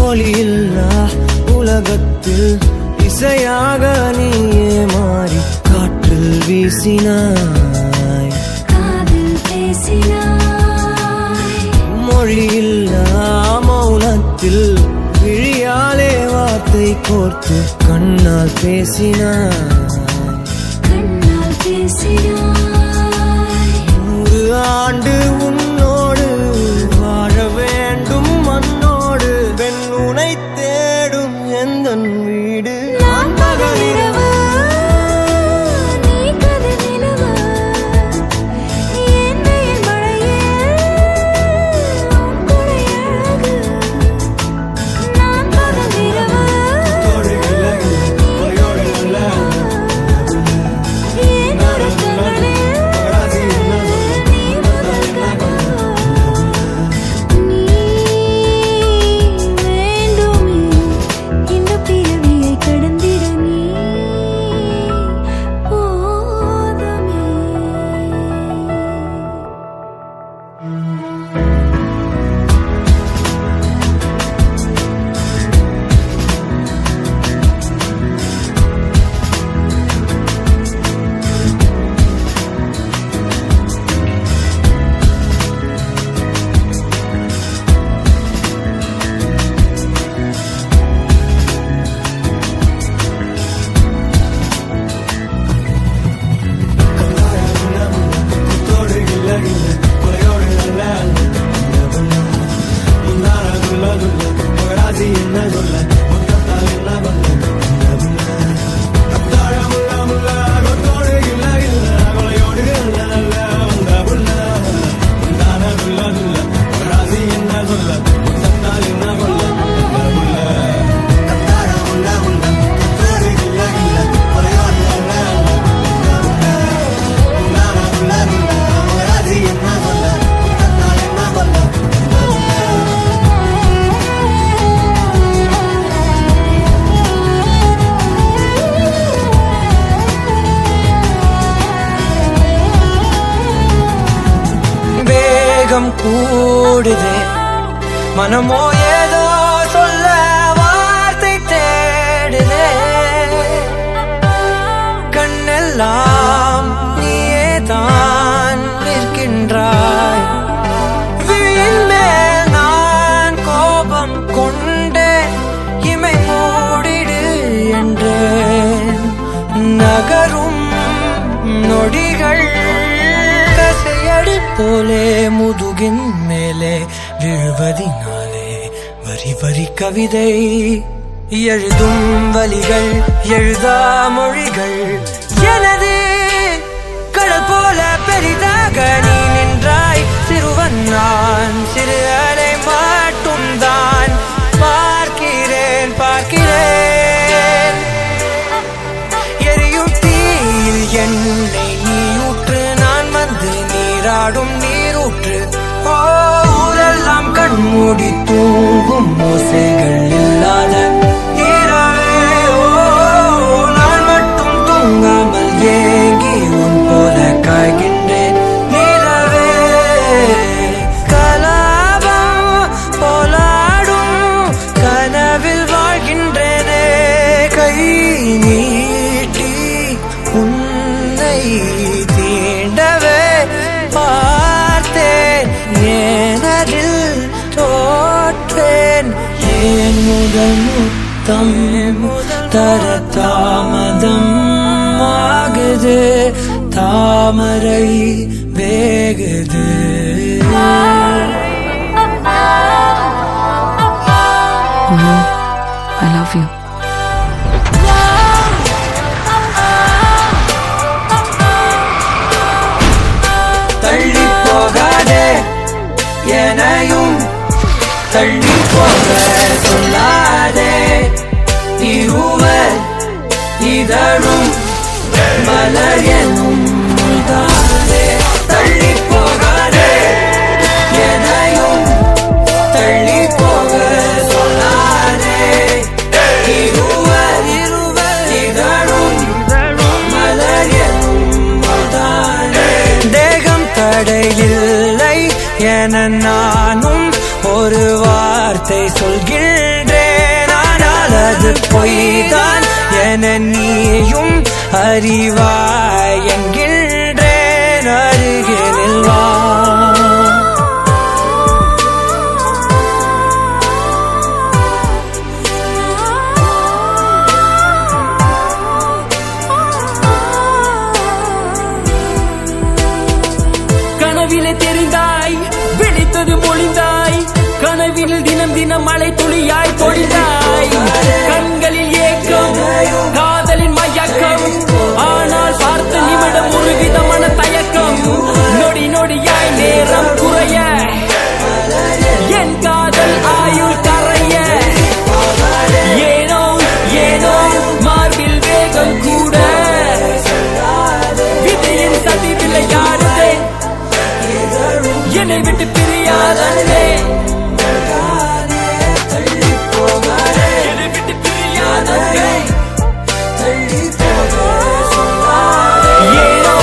ஒலியில்லா உலகத்தில் இசையாக நீயே மாறி காற்றில் வீசினாய், காதில் பேசினாய். மொழியில்லா மௌனத்தில் விழியாலே வார்த்தை கோர்த்து கண்ணால் பேசினாய், கண்ணால் பேசினாய். 100 ஆண்டு உன்னோடு வாழ வேண்டும் மண்ணோடு, பெண் உனை தேடும் எந்தன் வீடு. நான் பகலிரவு, நீ கதிர் நிலவு, என் வெயில் மழையில் உன் கொடை அழகு. நான் பகலிரவு, என் உறக்கங்களில் நீ முதல் கனவு. வேகம் கூடுதே மனமோ ஏதோ சொல்ல வார்த்தை தேடுதே கண்ணெல்லாம் நீயேதான் நிற்கின்றாய் விழியின் மேல் நான் கோபம் கொண்டே இமை மூடிடு என்றேன் நகரும் நொடிகள் கசையடி போலே முதுகின் மேலே விழுவதினாலே வரி வரி கவிதை எழுதும் வலிகள் எழுதா மொழிகள் எனது கடல் போல பெரிதாக நீ நின்றாய் சிறுவன் நான் சிறு அலை மட்டும் தான் பார்க்கிறேன் பார்க்கிறேன் எரியும் தீயில் என்னை நீ ஊற்று நான் வந்து நீராடும் நீரூற்று ஊரெல்லாம் கண்மூடி தூங்கும் ஓசைகள் இல்லாத இரவே நான் மட்டும் தூங்காமல் ஏங்கி உன் போல காய்கின்றேன் நிலவே கலாபம் போலாடும் கனவில் வாழ்கின்றேனே கை நீட்டி உன்னை தீண்டவே பார்த்தேன் ஏனதில் தோற்றேன் ஏன் முதல் முத்தம் தர தாமதம் ஆகுது தாமரை வேகுது No, I love you. தள்ளி போகாதே எனையும் தள்ளி போக சொல்லாதே இருவர் இதழும் மலர் எனும் தானே தள்ளி போகாதே எனையும் தள்ளி போக சொல்லாதே இருவர் இதழும் மலர் எனும் தானே தேகம் தடையில்லை என நானும் ஒரு வார்த்தை சொல்கின்றேன் ஆனால் அது பொய்தான் என நீயும் அறிவாய் என்கின்றேன் அருகில் வா கனவிலே தெரிந்தாய் விழித்தது மொழிந்தாய் கனவில் தினம் தினம் மழை துளியாய் பொழிந்தாய் கண்களில் ஏக்கம் காதலின் மயக்கம் ஆனால் பார்த்த நிமிடம் ஒரு விதமான தயக்கம் நொடி நொடியாய் நேரம் குறைய என் காதல் ஆயுள் கரைய ஏனோ ஏனோ மார்பில் வேகம் கூட விதையின் சதி விளையாடுதே என்னை விட்டு பிரியாதே என்னை விட்டு பிரியாதே ஏனோ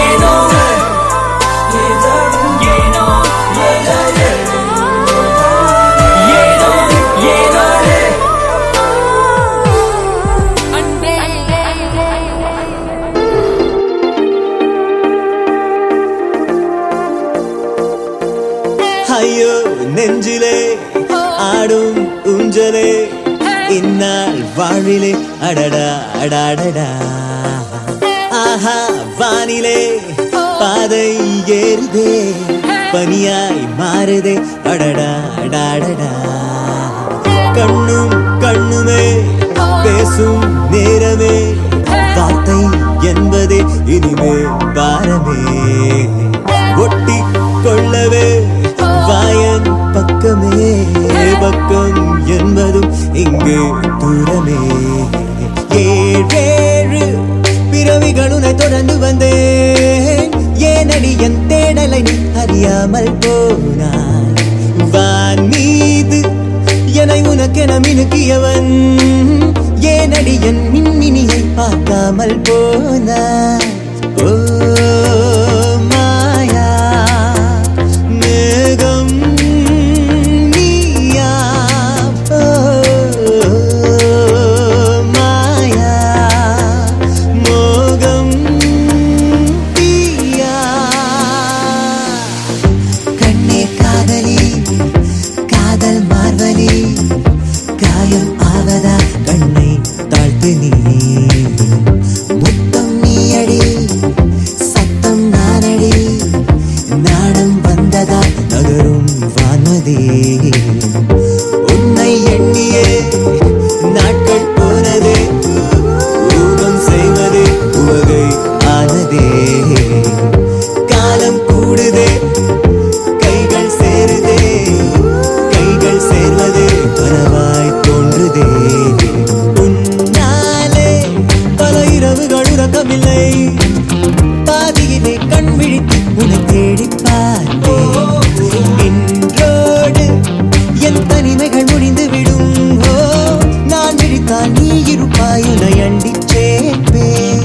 ஏனோ ஏனோ ஏனோ ஏனோ அன்பே ஐயோ நெஞ்சிலே ஆடும் ஊஞ்சலே இந்நாள் வாழிலே அடடா அடாடடா ஆஹா வானிலே பாதை ஏறுதே பனியாய் மாறுதே அடடா அடாடடா கண்ணும் கண்ணுமே பேசும் நேரமே வார்த்தை என்பதே இனிமே பாரமே ஒட்டி கொள்ளவே வாயன் பக்கமே பக்கம் என்பதும் இங்கு தூரமே ஏழேழு பிறவிகளுனை தொடர்ந்து வந்தேன் ஏனடி என் தேடலை நீ அறியாமல் போனாய் வான் மீது என்னை உனக்கென மினுக்கியவன் ஏனடி என் மின்மினியை பார்க்காமல் போனாய் ஓ மாயா கண்டதால் நகரும் வான்மதி உன்னை எண்ணியே நாட்கள் போனதே ஊகம் செய்வதே உவகை ஆனதே காலம் கூடுதே கைகள் சேருதே கைகள் சேர்வதே கனவாய் தோன்றுதே உன்னாலே பல இரவுகள் உறக்கமில்லை பாதியிலே கண் விழித்து உன்னை தேடி பார்த்தேன் இன்றோடு என் தனிமைகள் முடிந்து விடும் ஓ நான் விழித்தால் நீ இருப்பாய் உன்னை அண்டி சேர்ப்பேன்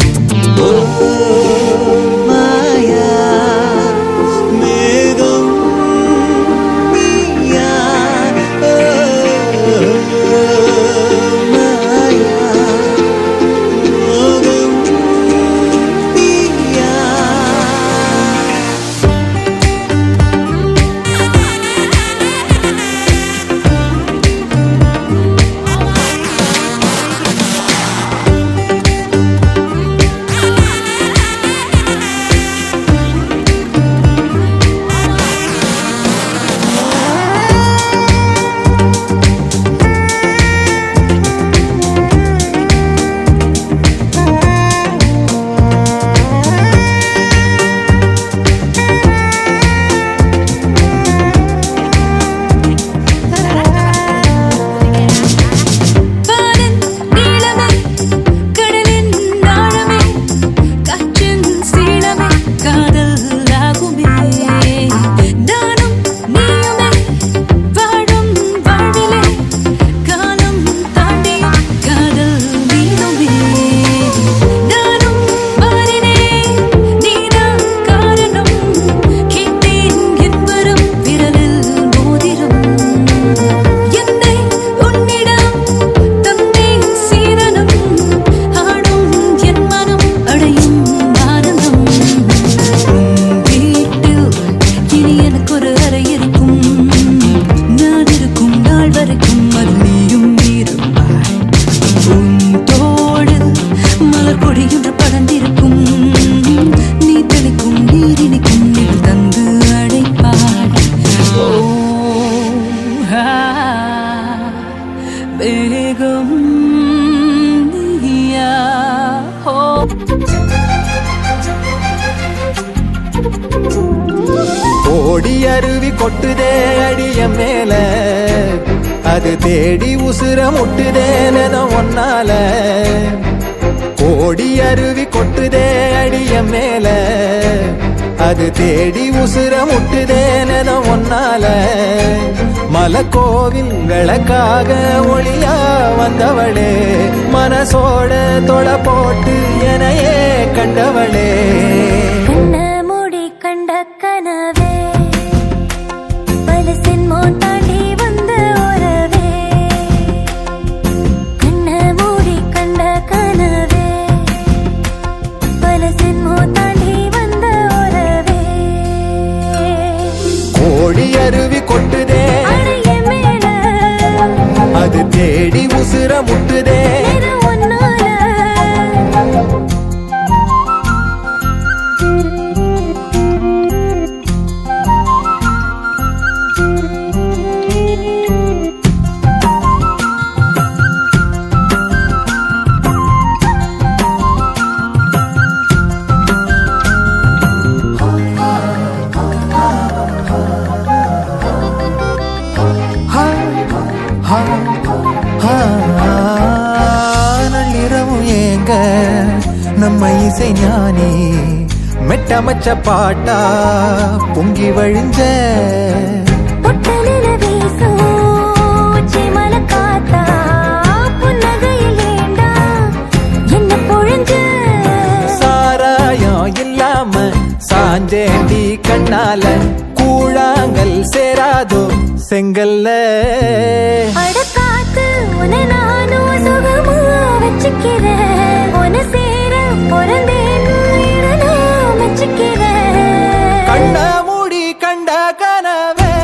ஓ மாயா மேகம் நீயா ஓ மாயா மோகம் நீயா வானின் நீளமே கடலின் ஆழமே காற்றின் சீலமே காதல் ஆகுமே நானும் நீயுமே வாழும் வாழ்விலே காலம் தாண்டியும் காதல் நீளுமே நானும் மாறினேன் நீதான் காரணம் கேட்டேன் என் வரம் விரலில் மோதிரம் என்னை உன்னிடம் தந்தேன் சீதனம் ஆடும் என் மனம் அடையும் ஆனந்தம் வீட்டில் இனி எனக்கு ஒரு அறை இருக்கும் நான் இருக்கும் நாள் வரைக்கும் அது நீயும் இருப்பாய் உன் தோடு மலர் கொடியொன்று படர்ந்திருக்கும் நீ தெளிக்கும் நீரினிக்கும் நிழல் தந்து அழைப்பாய் ஓ வேகம் நீயா ஓ ஓடி அருவி கொட்டுதே அடிய மேல அது தேடி உசுர முட்டுதே நெதம் ஒன்னால ஓடி அருவி கொட்டுதே அடிய மேல அது தேடி உசுர முட்டுதே நெதம் ஒன்னால மலக்கோவில் விளக்காக ஒளியா வந்தவளே மனசோட தொலை போட்டு எனையே கண்டவளே கண்ண மூடி கண்ட கனவே பலசின்மோ தாண்டி வந்த உறவே கண்ண மூடி கண்ட கனவே பலசின்மோ தாண்டி வந்த உறவே ஓடி அருவி கொட்டுதே அடைய மேல அது தேடி உசுர முட்டுதே இது உன்னால நள்ளிரவும் ஏங்க நம்ம இசை ஞானி மெட்டமச்ச பாட்டா பொங்கி வழிஞ்ச பொட்டலில வீசும் உச்சிமல காத்தா புன்னகையில் ஏண்டா என்ன பொழிஞ்ச சாராயம் இல்லாம சாஞ்சேண்டி கண்ணால கூழாங்கல் சேராதோ செங்கல்ல அடக்காத்து உன நானும் சுகமா வச்சுக்கிறேன் உன சேர பிறந்தேன்னு நான் வச்சுக்கிறேன் கண்ண மூடி கண்ட கனவே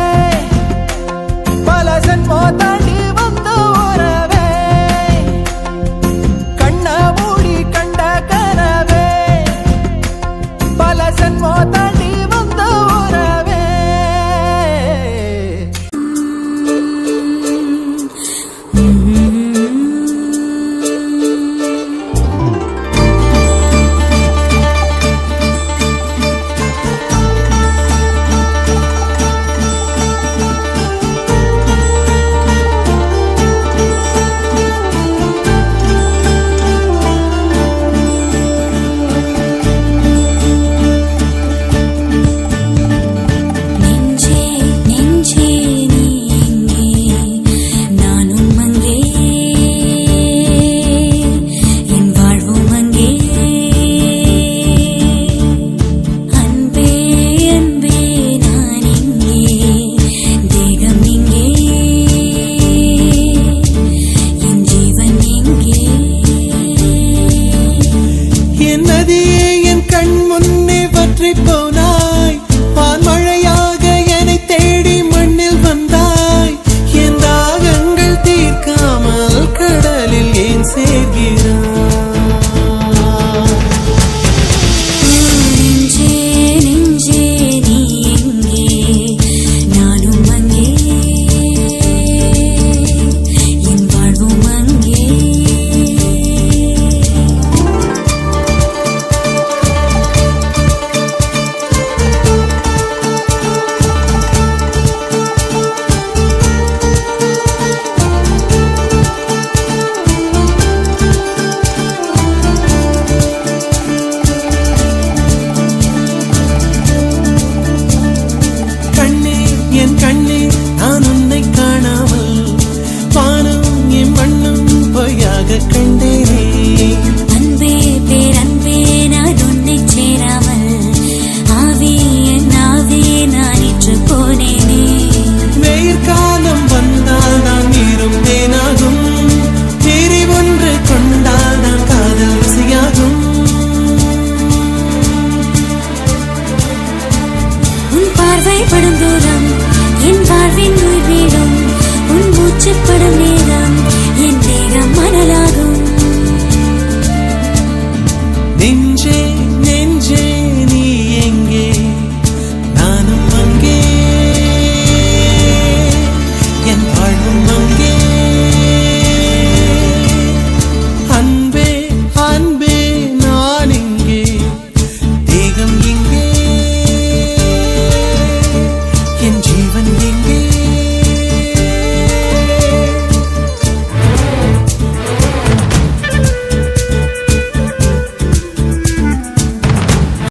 பல சென்மோ தாண்டி வந்த உறவே கண்ண மூடி கண்ட கனவே பல சென்மோ தாண்டி வந்த உறவே படும் தூரம் என் வாழ்வின் உயிர் வீடும் உன் மூச்சுப்படும் நேரம்